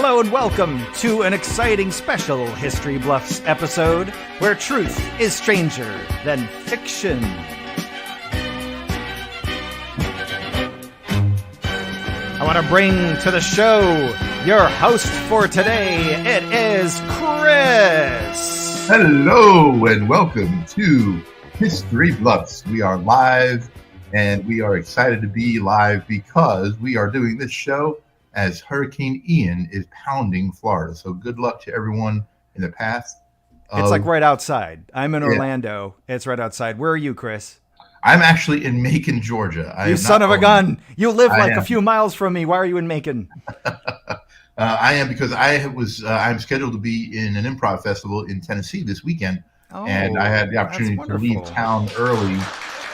Hello and welcome to an exciting special History Bluffs episode where truth is stranger than fiction. I want to bring to the show your host for today. It is Chris. Hello and welcome to History Bluffs. We are live and we are excited to be live because we are doing this show as Hurricane Ian is pounding Florida. So good luck to everyone in the path. It's like right outside. I'm in Orlando. It's right outside. Where are you, Chris? I'm actually in Macon, Georgia. You son of a gun. You live like a few miles from me. Why are you in Macon? I am because I'm scheduled to be in an improv festival in Tennessee this weekend. And I had the opportunity to leave town early.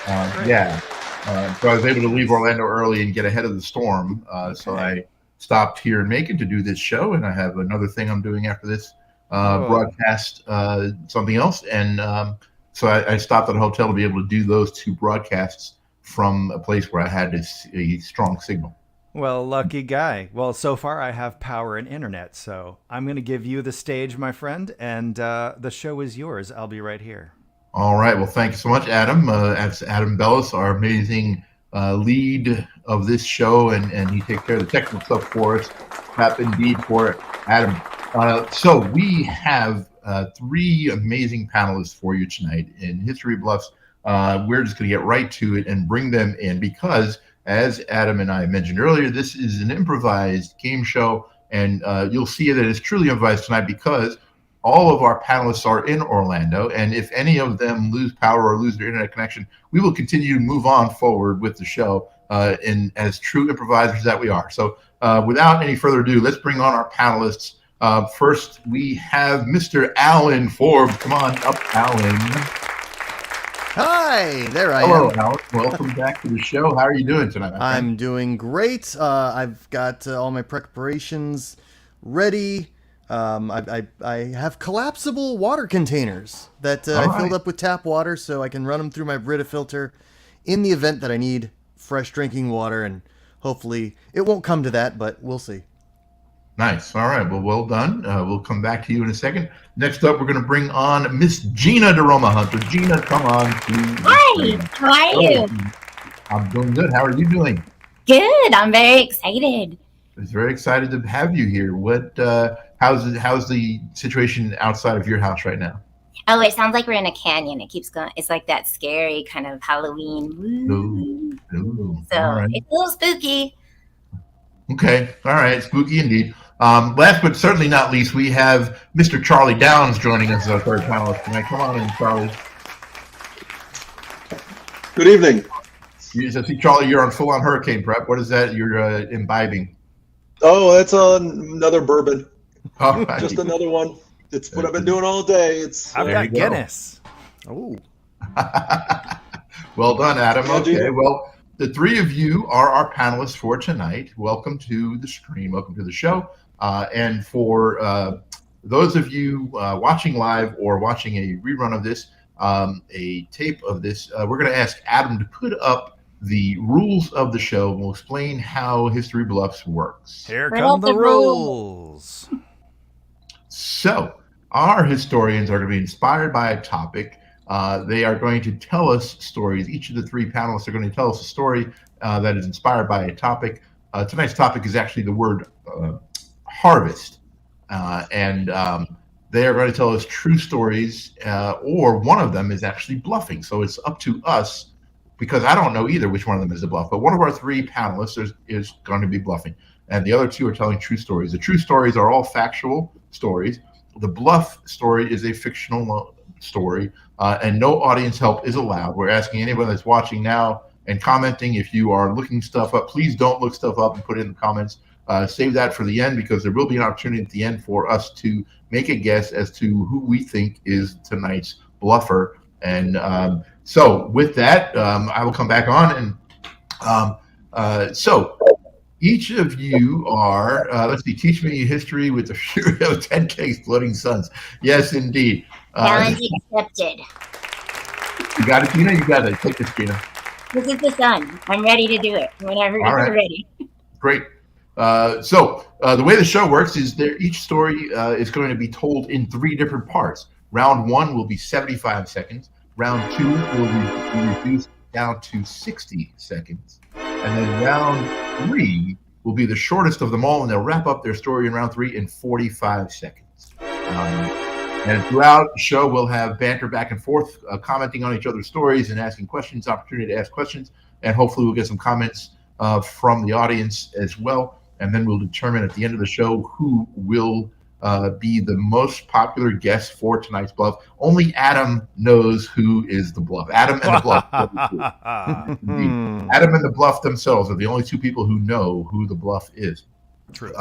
So I was able to leave Orlando early and get ahead of the storm. So I stopped here in Macon to do this show, and I have another thing I'm doing after this broadcast, something else. And so I stopped at a hotel to be able to do those two broadcasts from a place where I had a strong signal. Well, lucky guy. Well, so far I have power and internet, so I'm going to give you the stage, my friend, and the show is yours. I'll be right here. All right. Well, thank you so much, Adam. That's Adam Bellis, our amazing lead of this show, and he takes care of the technical stuff for us. Clap indeed for Adam. So we have three amazing panelists for you tonight in History Bluffs. We're just going to get right to it and bring them in because, as Adam and I mentioned earlier, this is an improvised game show, and you'll see that it's truly improvised tonight because all of our panelists are in Orlando, and if any of them lose power or lose their internet connection, we will continue to move on forward with the show as true improvisers that we are. So without any further ado, let's bring on our panelists. First, we have Mr. Alan Forbes. Come on up, Alan. Hi, there I am. Hello, Alan. Welcome back to the show. How are you doing tonight? I'm doing great. I've got all my preparations ready. I have collapsible water containers that I filled up with tap water so I can run them through my Brita filter in the event that I need fresh drinking water, and hopefully it won't come to that, but we'll see. Nice. All right. Well done. We'll come back to you in a second. Next up, we're going to bring on Miss Gina DeRoma Hunter. Gina, come on. Hi. How are you? I'm doing good. How are you doing? Good. I'm very excited. I was very excited to have you here. How's the situation outside of your house right now? Oh, it sounds like we're in a canyon. It keeps going. It's like that scary kind of Halloween. Ooh, so right. It's a little spooky. Okay. All right. Spooky indeed. Last but certainly not least, we have Mr. Charlie Downs joining us as our third panelist tonight. Come on in, Charlie. Good evening. I see, Charlie, you're on full-on hurricane prep. What is that you're imbibing? Oh, that's another bourbon. All right. Just another one. It's what I've been doing all day. I've got Guinness. Oh. Well done, Adam. Okay, well, the three of you are our panelists for tonight. Welcome to the stream. Welcome to the show. And for those of you watching live or watching a rerun of this, a tape of this, we're going to ask Adam to put up the rules of the show. We'll explain how History Bluffs works. Here come the rules. So, our historians are going to be inspired by a topic. They are going to tell us stories. Each of the three panelists are going to tell us a story that is inspired by a topic. Tonight's topic is actually the word harvest. And they are going to tell us true stories, or one of them is actually bluffing. So it's up to us, because I don't know either which one of them is a bluff. But one of our three panelists is going to be bluffing. And the other two are telling true stories. The true stories are all factual stories. The bluff story is a fictional story, and no audience help is allowed. We're asking anyone that's watching now and commenting, if you are looking stuff up, please don't look stuff up and put it in the comments. Save that for the end, because there will be an opportunity at the end for us to make a guess as to who we think is tonight's bluffer. And so with that, I will come back on. And so each of you are, let's see, teach me history with the fury of 10K exploding suns. Yes, indeed. Challenge accepted. You got it, Gina? You got it. Take this, Gina. This is the sun. I'm ready to do it whenever you're ready. Great. The way the show works is each story is going to be told in 3 different parts. Round 1 will be 75 seconds. Round 2 will be reduced down to 60 seconds. And then round 3 will be the shortest of them all, and they'll wrap up their story in round 3 in 45 seconds. And throughout the show, we'll have banter back and forth, commenting on each other's stories and asking questions, opportunity to ask questions, and hopefully we'll get some comments from the audience as well. And then we'll determine at the end of the show who will be the most popular guest for tonight's bluff. Only Adam knows who is the bluff. Adam and the bluff. Adam and the bluff themselves are the only 2 people who know who the bluff is. True.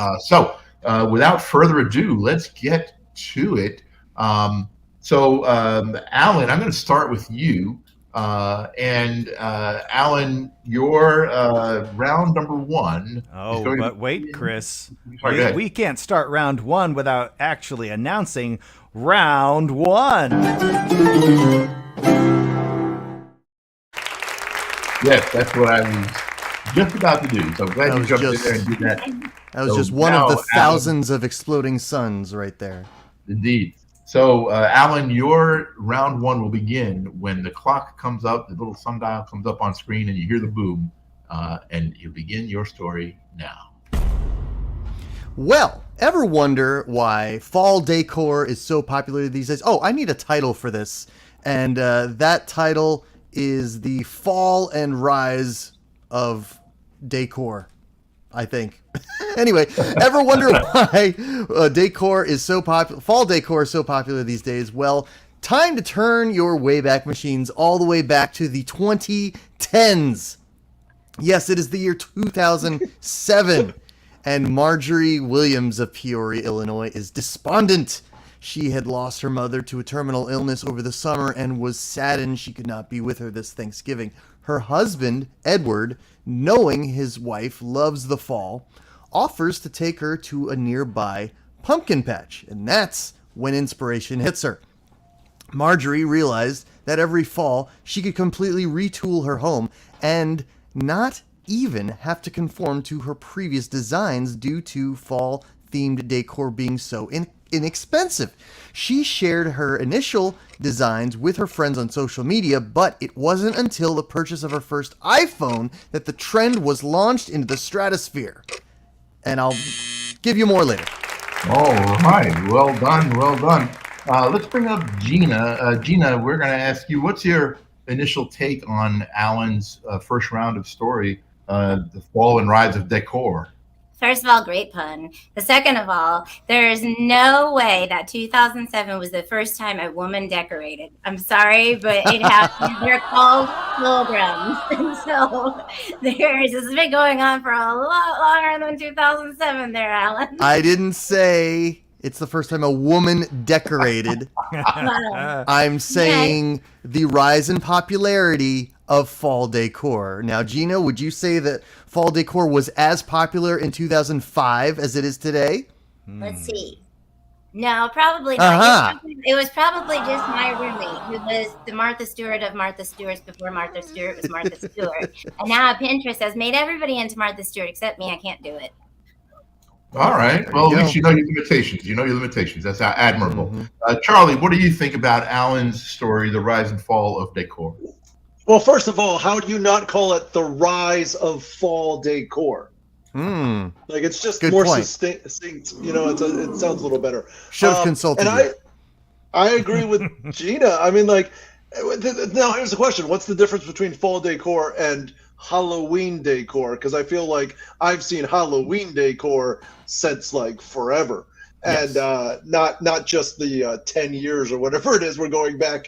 Without further ado, let's get to it. Alan, I'm going to start with you. Alan, your round number 1. Oh, but wait, Chris. Sorry, We can't start round 1 without actually announcing round 1. Yes, that's what I was just about to do. So I'm glad you jumped in there and did that. That was just one of the thousands of exploding suns right there. Indeed. So, Alan, your round 1 will begin when the clock comes up, the little sundial comes up on screen, and you hear the boom, and you begin your story now. Well, ever wonder why fall decor is so popular these days? Oh, I need a title for this, and that title is the fall and rise of decor, I think. Anyway, ever wonder why decor is so popular? Fall decor is so popular these days? Well, time to turn your Wayback Machines all the way back to the 2010s. Yes, it is the year 2007, and Marjorie Williams of Peoria, Illinois, is despondent. She had lost her mother to a terminal illness over the summer and was saddened she could not be with her this Thanksgiving. Her husband, Edward, knowing his wife loves the fall, offers to take her to a nearby pumpkin patch, and that's when inspiration hits her. Marjorie realized that every fall she could completely retool her home and not even have to conform to her previous designs due to fall-themed decor being so inexpensive. She shared her initial designs with her friends on social media, but it wasn't until the purchase of her first iPhone that the trend was launched into the stratosphere. And I'll give you more later. All right. Well done. Well done. Let's bring up Gina. Gina, we're going to ask you, what's your initial take on Alan's first round of story, The Fall and Rise of Decor? First of all, great pun. The second of all, there is no way that 2007 was the first time a woman decorated. I'm sorry, but it happened. They're called pilgrims. And so this has been going on for a lot longer than 2007 there, Alan. I didn't say it's the first time a woman decorated. I'm saying the rise in popularity of fall decor. Now, Gina, would you say that fall decor was as popular in 2005 as it is today? Let's see. No, probably not. It was probably just my roommate, who was the Martha Stewart of Martha Stewart's before Martha Stewart was Martha Stewart. And now Pinterest has made everybody into Martha Stewart except me. I can't do it. All right. Well, at least you know your limitations. You know your limitations. That's admirable. Charlie, what do you think about Alan's story, The Rise and Fall of Decor? Well, first of all, how do you not call it the rise of fall decor? Like, it's just good more point. succinct. You know, it sounds a little better. Should have consulted. And I agree with Gina. I mean, like, now here's the question: what's the difference between fall decor and Halloween decor? Because I feel like I've seen Halloween decor since like forever. And not just the 10 years or whatever it is. We're going back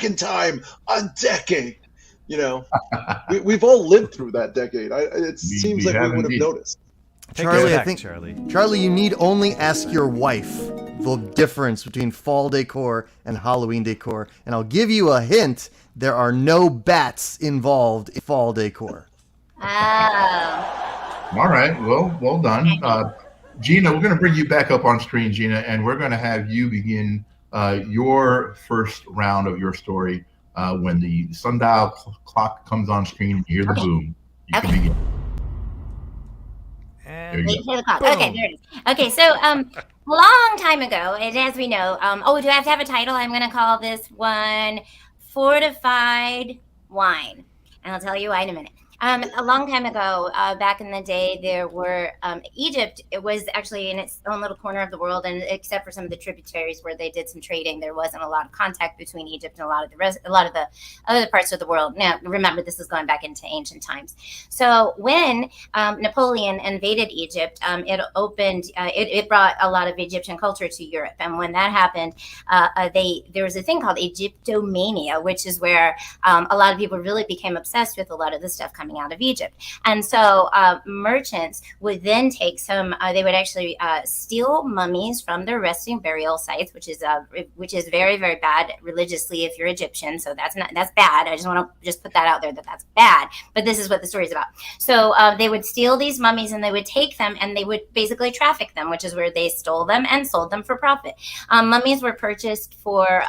in time a decade. You know, we've all lived through that decade. It seems like we would have noticed. Charlie, you need only ask your wife the difference between fall decor and Halloween decor, and I'll give you a hint: there are no bats involved in fall decor. Oh. All right. Well done. Gina, we're going to bring you back up on screen, Gina, and we're going to have you begin your first round of your story. When the sundial clock comes on screen and you hear the boom, you can begin. And There you Wait go. for the clock. Okay, there it is. Okay, so a long time ago, and as we know, do I have to have a title? I'm going to call this one Fortified Wine, and I'll tell you why in a minute. A long time ago, back in the day, there were Egypt. It was actually in its own little corner of the world, and except for some of the tributaries where they did some trading, there wasn't a lot of contact between Egypt and a lot of the other parts of the world. Now, remember, this is going back into ancient times. So when Napoleon invaded Egypt, it brought a lot of Egyptian culture to Europe, and when that happened, there was a thing called Egyptomania, which is where a lot of people really became obsessed with a lot of the stuff coming out of Egypt. And so merchants would then take they would actually steal mummies from their resting burial sites, which is very, very bad religiously if you're Egyptian. So that's bad. I just want to put that out there that's bad. But this is what the story is about. So they would steal these mummies and they would take them and they would basically traffic them, which is where they stole them and sold them for profit. Mummies were purchased for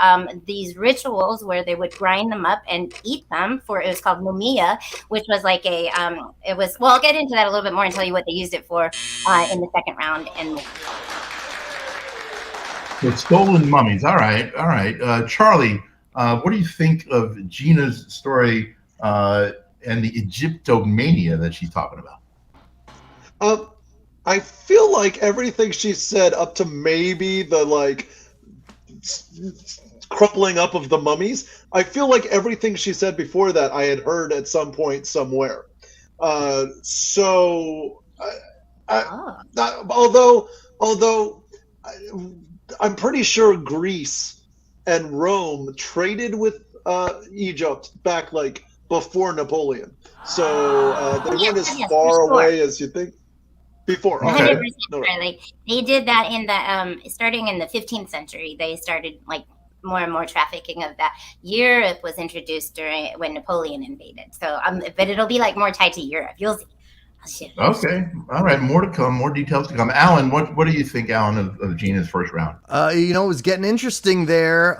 these rituals where they would grind them up and eat them it was called mumia, which was like I'll get into that a little bit more and tell you what they used it for in the second round. And So stolen mummies. All right. Charlie, what do you think of Gina's story and the Egyptomania that she's talking about? I feel like everything she said up to maybe the crumpling up of the mummies, I feel like everything she said before that I had heard at some point somewhere. Although I'm pretty sure Greece and Rome traded with Egypt back before Napoleon, so they weren't as far away as you think. Before, 100%. Right. They did that in the starting in the 15th century. They started more and more trafficking of that. Europe was introduced when Napoleon invaded. So, but it'll be more tied to Europe. You'll see. Okay. All right. More to come. More details to come. Alan, what do you think, Alan, of Gina's first round? It was getting interesting there.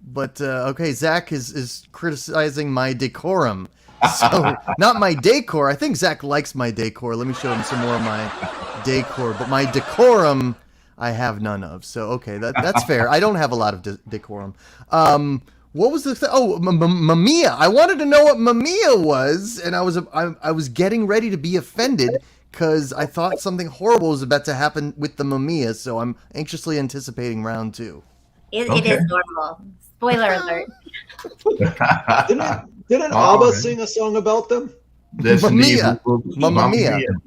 But okay, Zach is criticizing my decorum. So not my decor. I think Zach likes my decor. Let me show him some more of my decor. But my decorum, I have none of. So okay, that's fair. I don't have a lot of decorum. What was the Mamiya? I wanted to know what Mamiya was, and I was getting ready to be offended because I thought something horrible was about to happen with the Mamiya. So I'm anxiously anticipating round 2. It is normal. Spoiler alert. Didn't ABBA sing a song about them? Mamma Mia.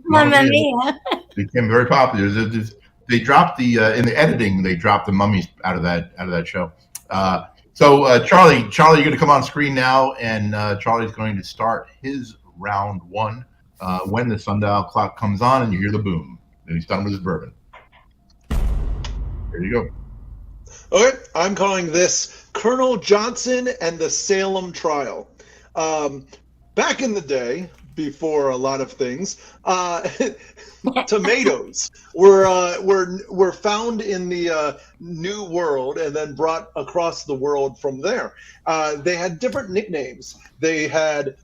Mamma Mia. Became very popular. They dropped in the editing. They dropped the mummies out of that show. So Charlie, you're going to come on screen now, and Charlie's going to start his round 1 when the sundial clock comes on, and you hear the boom. And he's done with his bourbon. Here you go. Okay, I'm calling this Colonel Johnson and the Salem Trial. Back in the day, before a lot of things, tomatoes were found in the New World and then brought across the world from there. They had different nicknames. They had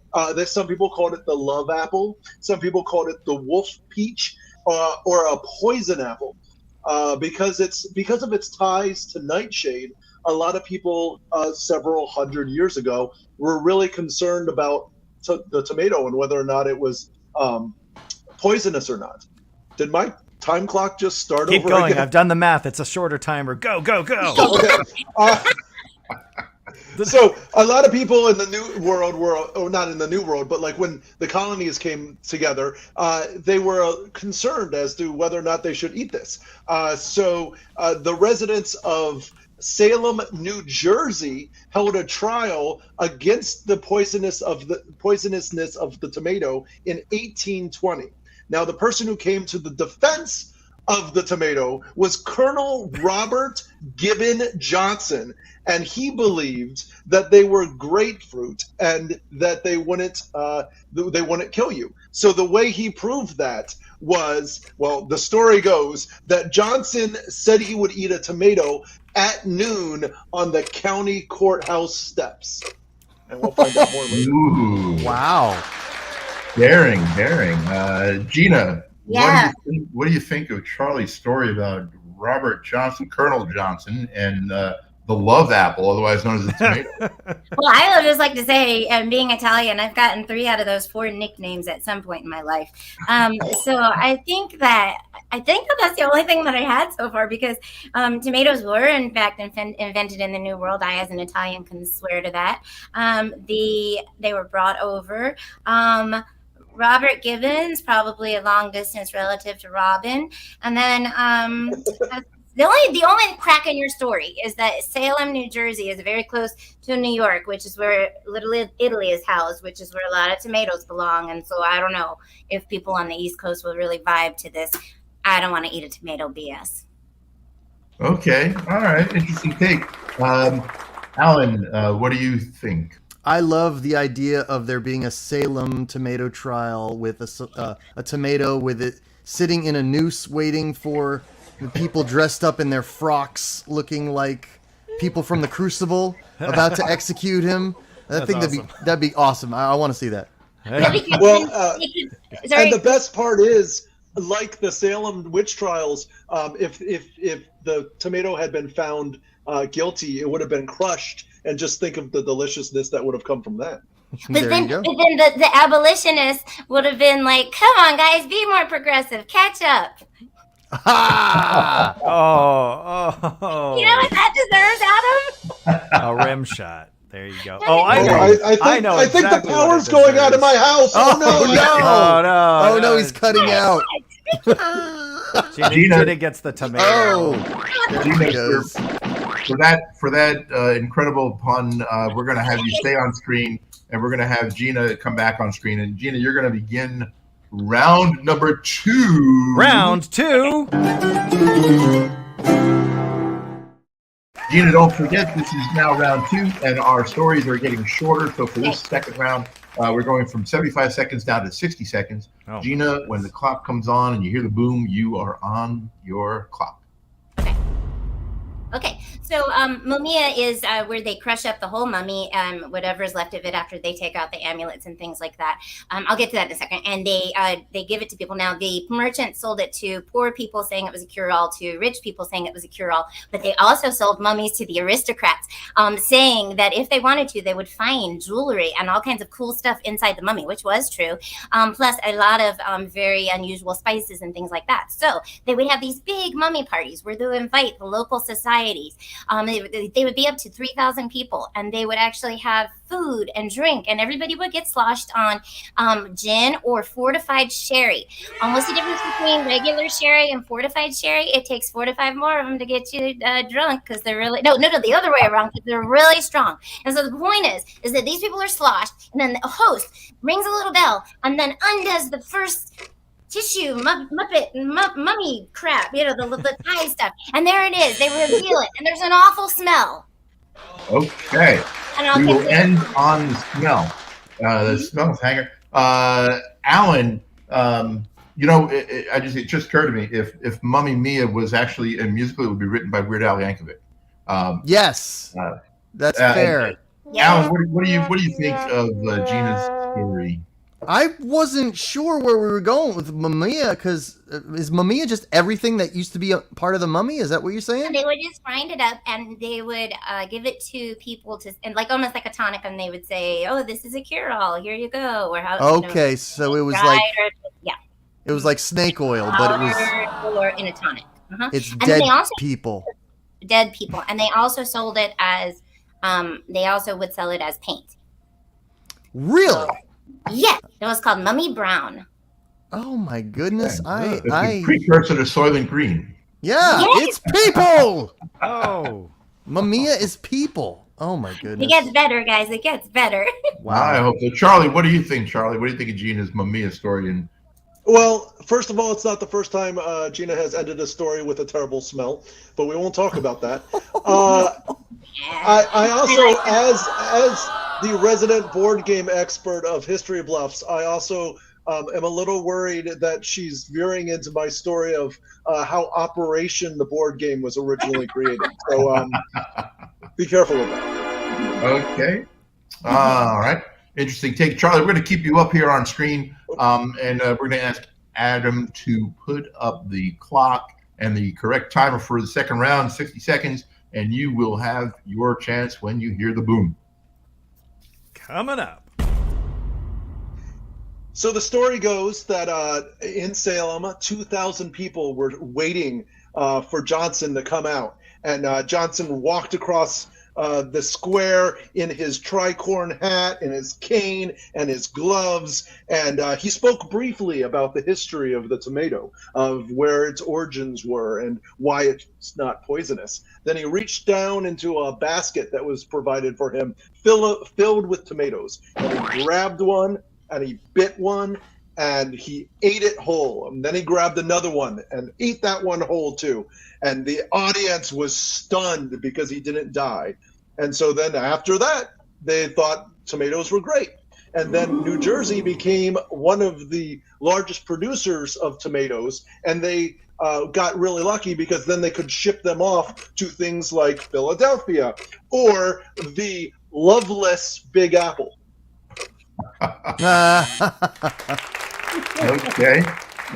some people called it the love apple. Some people called it the wolf peach, or a poison apple. Because of its ties to nightshade, a lot of people several hundred years ago were really concerned about the tomato and whether or not it was poisonous or not. Did my time clock just start Keep over going. again? I've done the math. It's a shorter timer. Go. Okay. So a lot of people in the New World not in the New World, but when the colonies came together, they were concerned as to whether or not they should eat this. So the residents of Salem, New Jersey, held a trial against the poisonousness of the tomato in 1820. Now, the person who came to the defense of the tomato was Colonel Robert Gibbon Johnson, and he believed that they were grapefruit and that they wouldn't kill you. So the way he proved that was, the story goes that Johnson said he would eat a tomato at noon on the county courthouse steps, and we'll find out more later. Ooh. Wow. Daring. Gina, Yeah. What do you think of Charlie's story about Robert Johnson, Colonel Johnson, and the love apple, otherwise known as the tomato? Well, I would just like to say, being Italian, I've gotten 3 out of those 4 nicknames at some point in my life. So I think that that's the only thing that I had so far, because tomatoes were in fact invented in the New World. I, as an Italian, can swear to that. They were brought over. Robert Gibbons, probably a long distance relative to Robin, and then the only crack in your story is that Salem, New Jersey, is very close to New York, which is where Little Italy is housed, which is where a lot of tomatoes belong. And so I don't know if people on the East Coast will really vibe to this. I don't want to eat a tomato BS. Okay, all right, interesting take. Alan, what do you think? I love the idea of there being a Salem tomato trial with a tomato with it sitting in a noose waiting for the people dressed up in their frocks looking like people from the Crucible about to execute him. I think awesome. that'd be awesome. I want to see that. Well, and the best part is, like the Salem witch trials, if the tomato had been found guilty, it would have been crushed, and just think of the deliciousness that would have come from that. But then the abolitionists would have been like, "Come on, guys, be more progressive, catch up." Oh. You know what that deserves, Adam? A rim shot. There you go. Oh, I know. I think exactly the what power's it going out of deserves. my house. Oh, no! Oh no, he's cutting out. Gina gets the tomato. Oh, there he goes. For that incredible pun, we're going to have you stay on screen, and we're going to have Gina come back on screen. And Gina, you're going to begin round number 2. Round 2. Gina, don't forget, this is now round 2, and our stories are getting shorter. So for this second round, we're going from 75 seconds down to 60 seconds. Oh. Gina, when the clock comes on and you hear the boom, you are on your clock. Okay, so mumia is where they crush up the whole mummy, whatever's left of it after they take out the amulets and things like that. I'll get to that in a second. And they give it to people. Now, the merchant sold it to poor people, saying it was a cure-all, to rich people, saying it was a cure-all. But they also sold mummies to the aristocrats, saying that if they wanted to, they would find jewelry and all kinds of cool stuff inside the mummy, which was true. Plus a lot of very unusual spices and things like that. So they would have these big mummy parties where they would invite the local society. They would be up to 3,000 people, and they would actually have food and drink, and everybody would get sloshed on gin or fortified sherry. What's the difference between regular sherry and fortified sherry? It takes 4 to 5 more of them to get you drunk, because they're really the other way around, because they're really strong. And so the point is that these people are sloshed, and then the host rings a little bell and then undoes the first tissue, mummy crap, the tie stuff. And there it is. They reveal it. And there's an awful smell. Okay. We will end on the smell. The smell hanger. Alan, it just occurred to me, if Mummy Mia was actually a musical, it would be written by Weird Al Yankovic. Yes. That's fair. Alan, what do you think of Gina's story? I wasn't sure where we were going with Mumia, because is Mumia just everything that used to be a part of the mummy? Is that what you're saying? And they would just grind it up, and they would give it to people and almost like a tonic, and they would say, "Oh, this is a cure-all. Here you go." Or how? Okay, so it was like it was like snake oil, but it was or in a tonic. It's and dead people. Dead people, and they also sold it as they also would sell it as paint. Really? Yeah, it was called Mummy Brown. Oh my goodness! It's a precursor to Soylent Green. Yeah, it's people. Oh, Mumia is people. Oh my goodness! It gets better, guys. It gets better. Wow, I hope so. Charlie, what do you think? Charlie, what do you think of Gina's Mumia story? And well, first of all, it's not the first time Gina has ended a story with a terrible smell, but we won't talk about that. I also, as the resident board game expert of History Bluffs, I also am a little worried that she's veering into my story of how Operation the board game was originally created. So be careful with that. Okay. All right. Interesting take. Charlie, we're going to keep you up here on screen, and we're going to ask Adam to put up the clock and the correct timer for the second round, 60 seconds, and you will have your chance when you hear the boom. Coming up. So the story goes that in Salem, 2,000 people were waiting for Johnson to come out. And Johnson walked across the square in his tricorn hat and his cane and his gloves. And he spoke briefly about the history of the tomato, of where its origins were and why it's not poisonous. Then he reached down into a basket that was provided for him, filled with tomatoes. And he grabbed one and he bit one and he ate it whole. And then he grabbed another one and ate that one whole too. And the audience was stunned because he didn't die. And so then after that, they thought tomatoes were great. And then New Jersey became one of the largest producers of tomatoes. And they got really lucky because then they could ship them off to things like Philadelphia or the loveless Big Apple. Okay.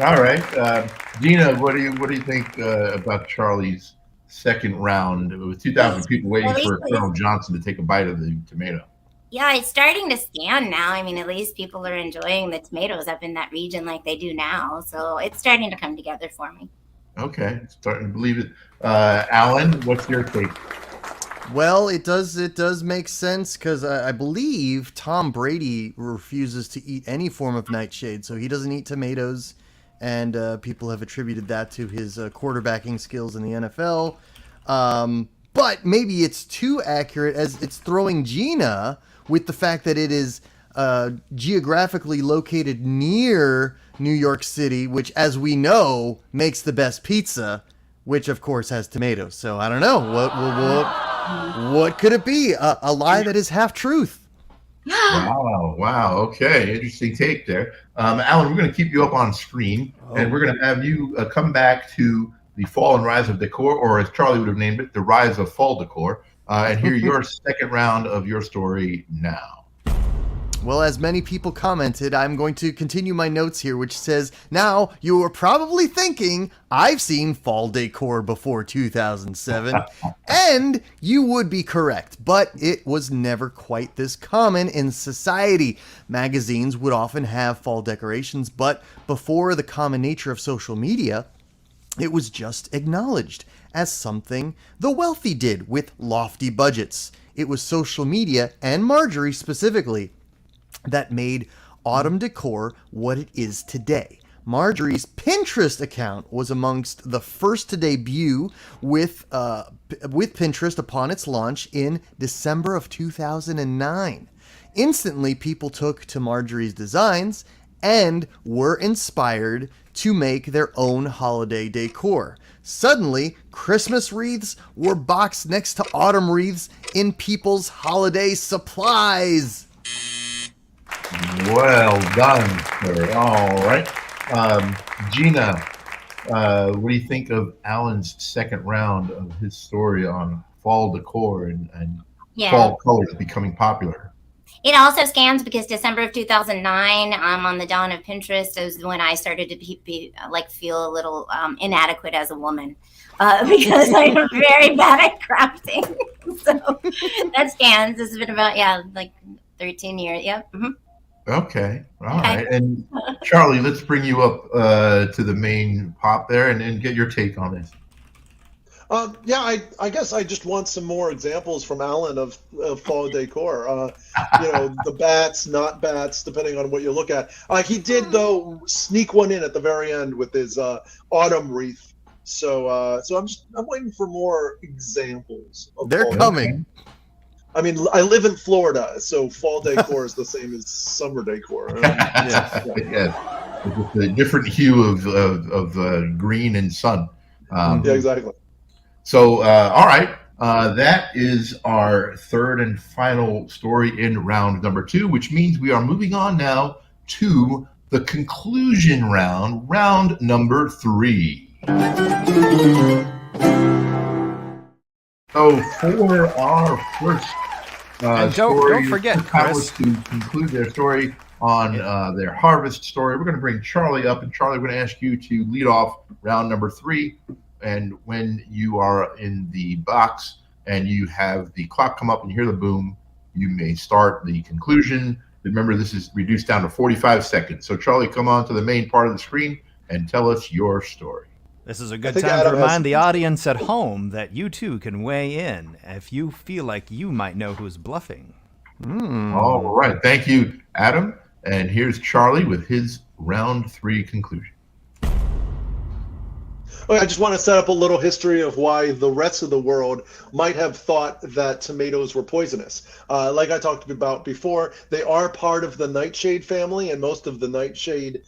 All right. Gina, what do you think about Charlie's second round with 2,000 people waiting for Colonel Johnson to take a bite of the tomato? Yeah, it's starting to stand now. I mean, at least people are enjoying the tomatoes up in that region like they do now. So it's starting to come together for me. Okay. Starting to believe it. Alan, what's your take? Well, it does make sense because I believe Tom Brady refuses to eat any form of nightshade, so he doesn't eat tomatoes, and people have attributed that to his quarterbacking skills in the NFL. But maybe it's too accurate as it's throwing Gina with the fact that it is geographically located near New York City, which, as we know, makes the best pizza, which of course has tomatoes. So I don't know what could it be? A lie that is half truth. Wow. Okay. Interesting take there. Alan, we're going to keep you up on screen, and we're going to have you come back to the fall and rise of decor, or as Charlie would have named it, the rise of fall decor, and hear your second round of your story now. Well, as many people commented, I'm going to continue my notes here, which says, now, you were probably thinking, I've seen fall decor before 2007, and you would be correct, but it was never quite this common in society. Magazines would often have fall decorations, but before the common nature of social media, it was just acknowledged as something the wealthy did with lofty budgets. It was social media, and Marjorie specifically, that made autumn decor what it is today. Marjorie's Pinterest account was amongst the first to debut with Pinterest upon its launch in December of 2009. Instantly, people took to Marjorie's designs and were inspired to make their own holiday decor. Suddenly, Christmas wreaths were boxed next to autumn wreaths in people's holiday supplies. Well done, sir. All right. Gina, what do you think of Alan's second round of his story on fall decor and fall colors becoming popular? It also scans because December of 2009, on the dawn of Pinterest, is when I started to feel a little inadequate as a woman because I am very bad at crafting. So that scans. It's been about 13 years. Yep. Mm-hmm. Okay. All right. And Charlie, let's bring you up to the main pop there and get your take on this. I guess I just want some more examples from Alan of fall decor. The bats, not bats, depending on what you look at. He did, though, sneak one in at the very end with his autumn wreath. So I'm waiting for more examples. They're coming. I mean, I live in Florida, so fall decor is the same as summer decor. Yes. It's a different hue of green and sun. Yeah, exactly. So, all right. That is our third and final story in round number 2, which means we are moving on now to the conclusion round, round number 3. So for our first and don't forget, Chris, to conclude their story, on their harvest story. We're going to bring Charlie up, and Charlie, we're going to ask you to lead off round number 3. And when you are in the box and you have the clock come up and you hear the boom, you may start the conclusion. Remember, this is reduced down to 45 seconds. So, Charlie, come on to the main part of the screen and tell us your story. This is a good time to remind the audience at home that you too can weigh in if you feel like you might know who's bluffing. All right. Thank you, Adam. And here's Charlie with his round 3 conclusion. I just want to set up a little history of why the rest of the world might have thought that tomatoes were poisonous. Like I talked about before, they are part of the nightshade family, and most of the nightshade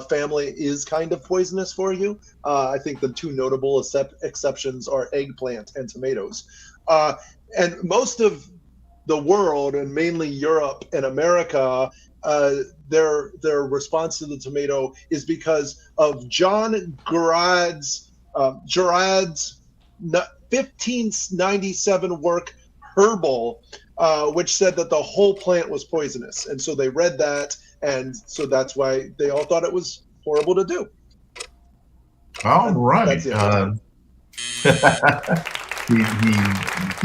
family is kind of poisonous for you. I think the 2 notable exceptions are eggplant and tomatoes. And most of the world, and mainly Europe and America, their response to the tomato is because of John Gerard's 1597 work Herbal, which said that the whole plant was poisonous, and so they read that, and so that's why they all thought it was horrible to do. All right. He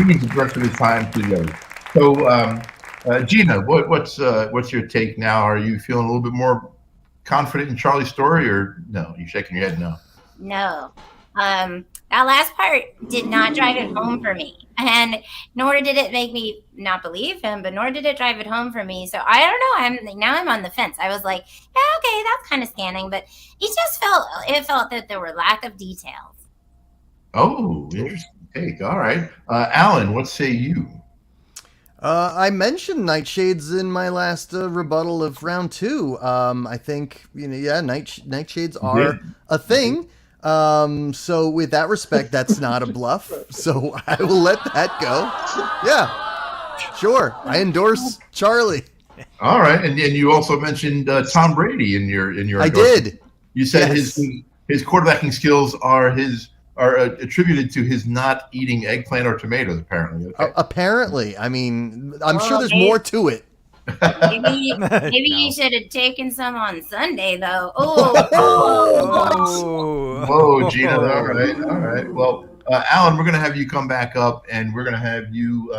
needs the rest of his time to go. So, Gina, what's your take now? Are you feeling a little bit more confident in Charlie's story, or no? You shaking your head no? No. That last part did not drive it home for me, and nor did it make me not believe him, but nor did it drive it home for me. So I don't know. I'm on the fence. I was like, yeah, okay, that's kind of scanning, but it just felt that there were lack of details. Oh, interesting take. All right, Alan, what say you? I mentioned nightshades in my last rebuttal of round 2. I think nightshades are a thing. So with that respect, that's not a bluff. So I will let that go. Yeah, sure. I endorse Charlie. All right, and you also mentioned Tom Brady in your. I did. You said yes. his quarterbacking skills are attributed to his not eating eggplant or tomatoes. Apparently. Okay. Apparently, I mean, I'm sure there's more to it. Maybe you should have taken some on Sunday, though. Whoa, Gina! All right. Well, Alan, we're going to have you come back up, and we're going to have you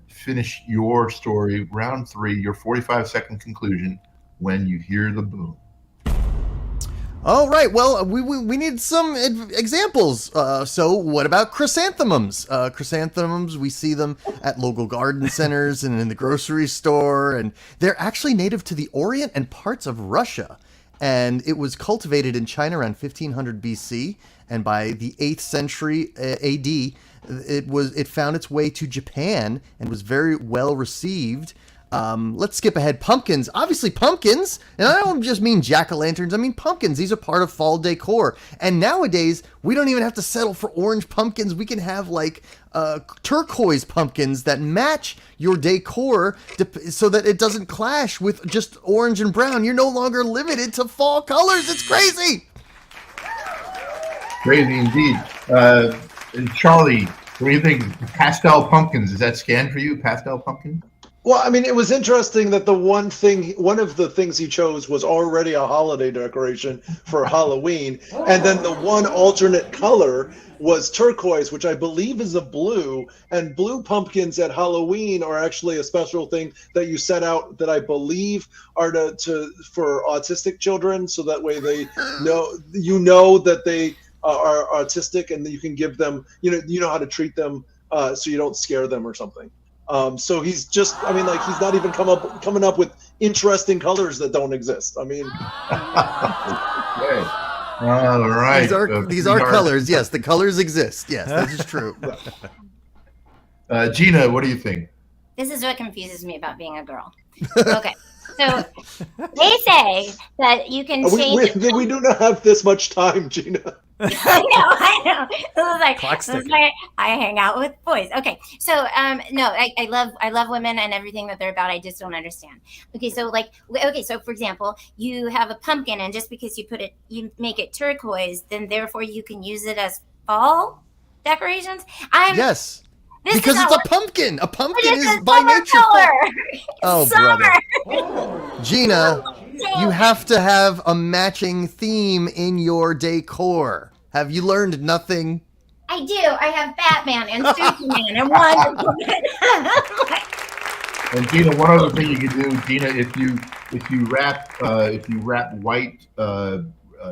finish your story, round 3, your 45-second conclusion, when you hear the boom. All right. Well, we need some examples. So what about chrysanthemums? Chrysanthemums, we see them at local garden centers and in the grocery store, and they're actually native to the Orient and parts of Russia. And it was cultivated in China around 1500 BC, and by the 8th century AD, it found its way to Japan and was very well received. Let's skip ahead. Pumpkins. Obviously pumpkins. And I don't just mean jack-o'-lanterns. I mean pumpkins. These are part of fall decor. And nowadays, we don't even have to settle for orange pumpkins. We can have like turquoise pumpkins that match your decor so that it doesn't clash with just orange and brown. You're no longer limited to fall colors. It's crazy. Crazy indeed. Charlie, what do you think? Pastel pumpkins. Is that scan for you? Pastel pumpkin? Well, I mean, it was interesting that one of the things he chose was already a holiday decoration for Halloween. And then the one alternate color was turquoise, which I believe is a blue. And blue pumpkins at Halloween are actually a special thing that you set out that I believe are for autistic children. So that way they know that they are autistic, and you can give them, you know how to treat them so you don't scare them or something. So he's just, he's not even coming up with interesting colors that don't exist. I mean, okay. All right. These are colors. Yes, the colors exist. Yes, that is true. Gina, what do you think? This is what confuses me about being a girl. Okay. So they say that you can change. We do not have this much time, Gina. I know. This is why I hang out with boys. Okay, so I love women and everything that they're about. I just don't understand. Okay, so so for example, you have a pumpkin, and just because you make it turquoise, then therefore you can use it as fall decorations. Yes. This Because is it's not a pumpkin. A pumpkin But it's is a by summer nature. color. Oh, Summer. brother. Gina, you have to have a matching theme in your decor. Have you learned nothing? I do. I have Batman and Superman and Wonder Woman. And Gina, one other thing you can do, Gina, if you wrap white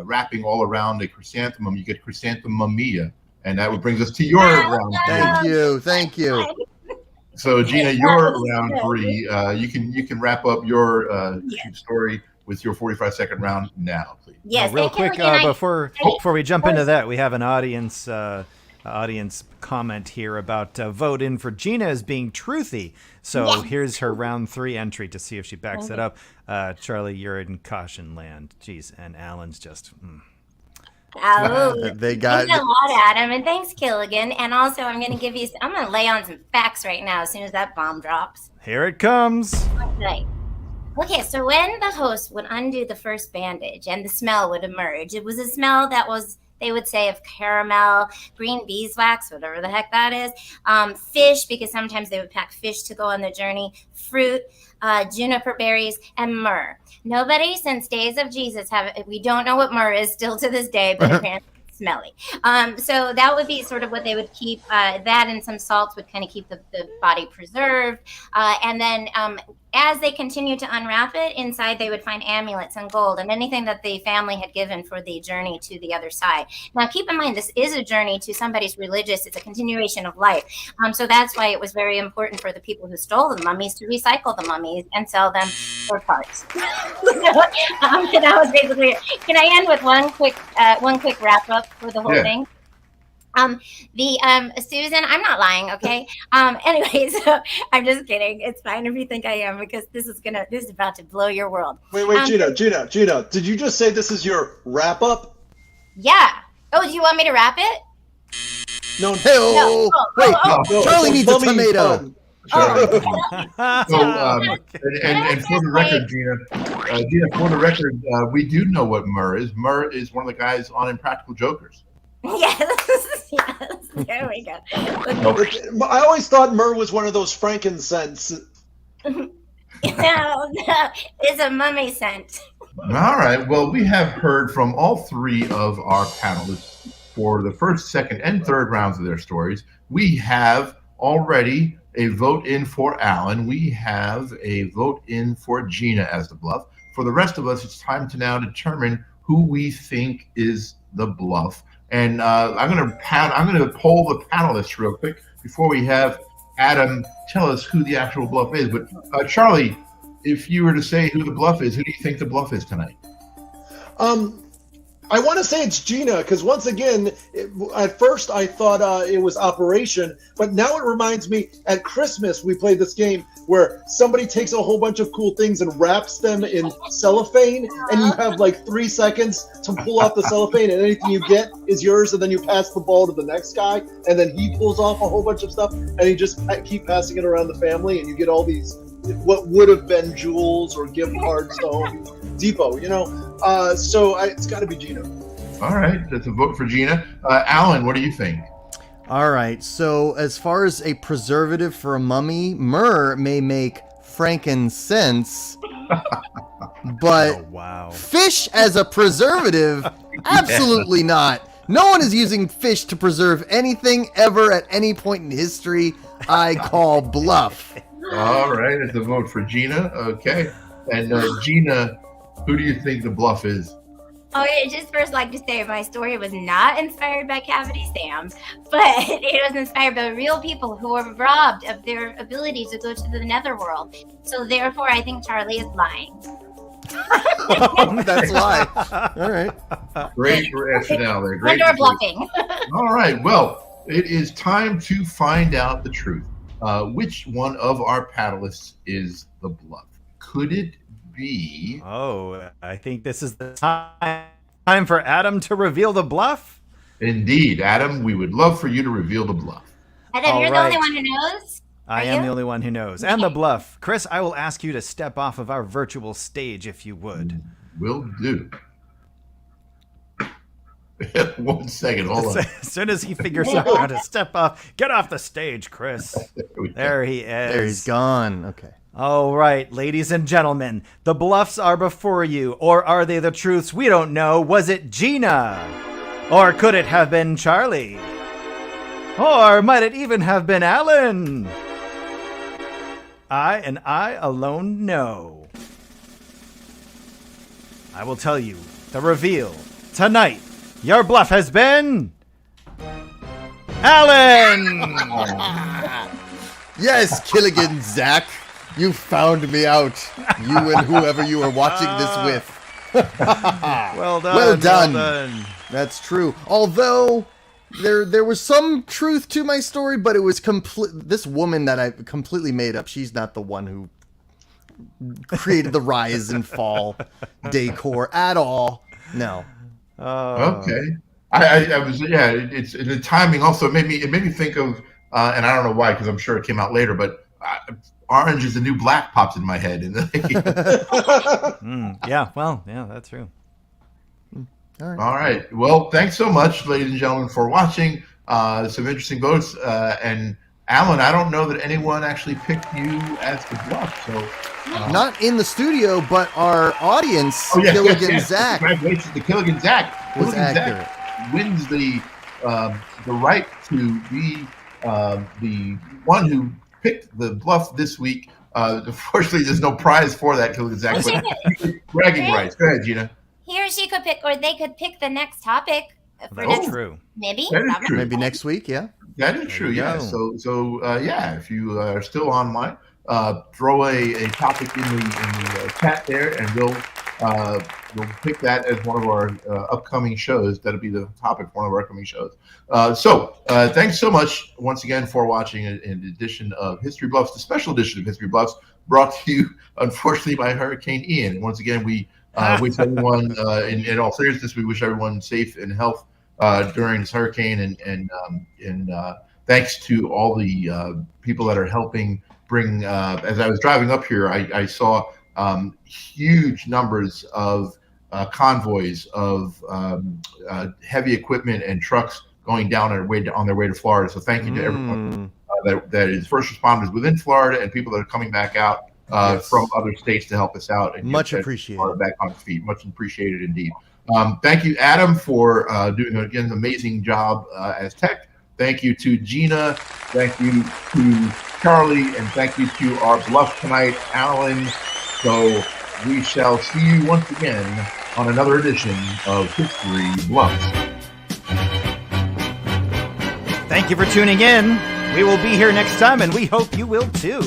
wrapping all around a chrysanthemum, you get chrysanthemumia, and that would brings us to your round three. Thank you. So Gina, your round three, you can wrap up your story with your 45-second round now, please. Yes. Real and quick, Kelly, before we jump into that, we have an audience comment here about vote in for Gina as being truthy. So here's her round 3 entry to see if she backs it up. Charlie, you're in caution land. Jeez, and Alan's just. They got Thanks a lot, Adam, and thanks, Killigan. And also, I'm going to lay on some facts right now as soon as that bomb drops. Here it comes. Okay, so when the host would undo the first bandage and the smell would emerge, it was a smell that was, they would say, of caramel, green beeswax, whatever the heck that is, fish, because sometimes they would pack fish to go on the journey, fruit, juniper berries, and myrrh. Nobody since days of Jesus we don't know what myrrh is still to this day, but apparently it's smelly. So that would be sort of what they would keep. That and some salts would kind of keep the body preserved. And then as they continued to unwrap it, inside they would find amulets and gold and anything that the family had given for the journey to the other side. Now, keep in mind, this is a journey to somebody's religious. It's a continuation of life. So that's why it was very important for the people who stole the mummies to recycle the mummies and sell them for parts. That was basically it. Can I end with one quick wrap up for the whole thing? Susan, I'm not lying, okay? Anyway, so I'm just kidding. It's fine if you think I am, because this is about to blow your world. Wait, Gina, did you just say this is your wrap up? Yeah. Oh, do you want me to wrap it? No. Charlie needs a tomato. And for the record, Gina, for the record, we do know what myrrh is. Myrrh is one of the guys on Impractical Jokers. Yes, there we go. I always thought myrrh was one of those frankincense. No, it's a mummy scent. All right. Well, we have heard from all 3 of our panelists for the first, second, and third rounds of their stories. We have already a vote in for Alan. We have a vote in for Gina as the bluff. For the rest of us, it's time to now determine who we think is the bluff. And I'm going to poll the panelists real quick before we have Adam tell us who the actual bluff is. But Charlie, if you were to say who the bluff is, who do you think the bluff is tonight? I want to say it's Gina, because once again, at first I thought it was Operation, but now it reminds me, at Christmas we played this game where somebody takes a whole bunch of cool things and wraps them in cellophane, and you have like 3 seconds to pull off the cellophane, and anything you get is yours, and then you pass the ball to the next guy, and then he pulls off a whole bunch of stuff, and you just keep passing it around the family, and you get all these what would have been jewels or gift cards to Home Depot, so it's got to be Gina. All right, that's a vote for Gina. Alan, what do you think? All right, so as far as a preservative for a mummy, myrrh may make frankincense, but fish as a preservative, absolutely not. No one is using fish to preserve anything ever at any point in history. I call bluff. All right, it's a vote for Gina. Okay. And Gina, who do you think the bluff is? Oh, I just first like to say my story was not inspired by Cavity Sam, but it was inspired by real people who were robbed of their ability to go to the netherworld. So therefore, I think Charlie is lying. That's why. All right. Great rationale there. Great. Indoor bluffing. All right. Well, it is time to find out the truth. Which one of our panelists is the bluff? Could it be? Oh, I think this is the time for Adam to reveal the bluff. Indeed, Adam, we would love for you to reveal the bluff. Adam, you're the only one who knows? I am the only one who knows. And the bluff. Chris, I will ask you to step off of our virtual stage if you would. Will do. 1 second. Hold on. As soon as he figures out how to step off, get off the stage, Chris. There he is. There he's gone. Okay. All right, ladies and gentlemen, the bluffs are before you, or are they the truths? We don't know. Was it Gina? Or could it have been Charlie? Or might it even have been Alan? I alone know. I will tell you the reveal tonight. Your bluff has been Alan. Yes, Killigan Zach, you found me out. You and whoever you were watching this with. Well done. Well done. Well done. That's true. Although there was some truth to my story, but it was this woman that I completely made up. She's not the one who created the rise and fall decor at all. No. Okay. I was It's the timing also made me think of and I don't know why because I'm sure it came out later, but orange is the new black pops in my head. And yeah, that's true. All right. Well, thanks so much, ladies and gentlemen, for watching. Some interesting votes. And Alan, I don't know that anyone actually picked you as the bluff. So not in the studio, but our audience, Killigan Zach. Congratulations to Killigan Zach. Was accurate. Zach wins the right to be the one who picked the bluff this week. Unfortunately, there's no prize for that, Killigan Zach. But bragging rights. Go ahead, Gina. He or she could pick, or they could pick the next topic. That's true. Maybe. That is true. Maybe next week, yeah. That is true, yeah. Go. So if you are still online, throw a topic in the chat there, and we'll pick that as one of our upcoming shows. That'll be the topic for one of our upcoming shows. Thanks so much once again for watching an edition of History Bluffs, the special edition of History Bluffs, brought to you, unfortunately, by Hurricane Ian. Once again, we wish everyone, in all seriousness, we wish everyone safe and health during this hurricane, and thanks to all the people that are helping bring. As I was driving up here, I saw huge numbers of convoys of heavy equipment and trucks going down on their way to Florida. So thank you to everyone that is first responders within Florida and people that are coming back out from other states to help us out. And much appreciated. Back on its feet. Much appreciated indeed. Thank you, Adam, for doing, again, an amazing job as tech. Thank you to Gina. Thank you to Charlie. And thank you to our bluff tonight, Alan. So we shall see you once again on another edition of History Bluffs. Thank you for tuning in. We will be here next time, and we hope you will too.